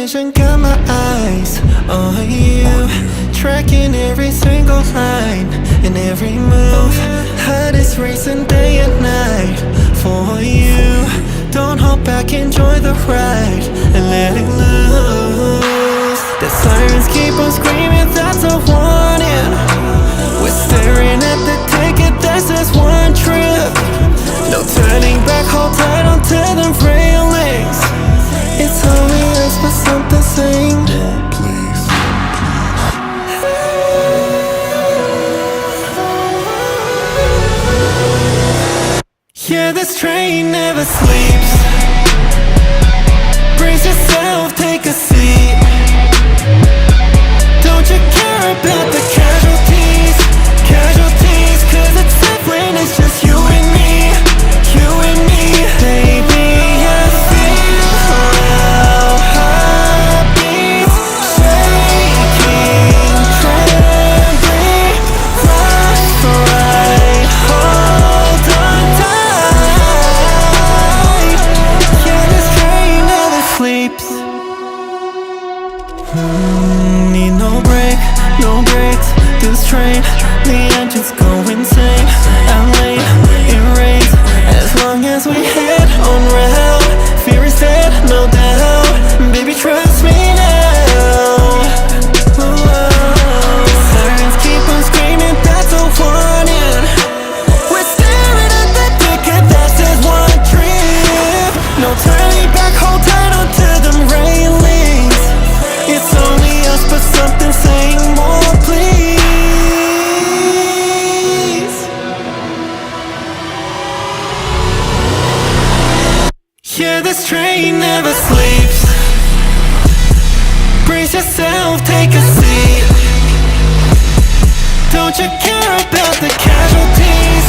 vision, got my eyes on you, tracking every single line and every move. Heart is racing day and night for you. Don't hold back, enjoy the ride and let it loose. The sirens keep on screaming, that's a warning. We're staring at the ticket, that's just one trip. No turning back, hold tight onto them railings. It's only us, but something saying more, please. Yeah, this train never sleeps. Brace yourself, take a seat. Don't you care about the casualties? Casualties, cause it's safe when it's just you and me. You and me, baby, I feel our heartbeats shaking, trembling, right, hold on tight. Yeah, this train never sleeps. Need no break, no breaks. This train, the engines go insane. I'm late, it rains. As long as we head on route, fear is dead, no doubt. Baby, trust me now. Sirens keep on screaming, that's a warning. We're staring at the ticket, that's just one trip. No turning back, hold tight onto them railings. It's only us, but something saying more, please. Yeah, this train never sleeps. Brace yourself, take a seat. Don't you care about the casualties?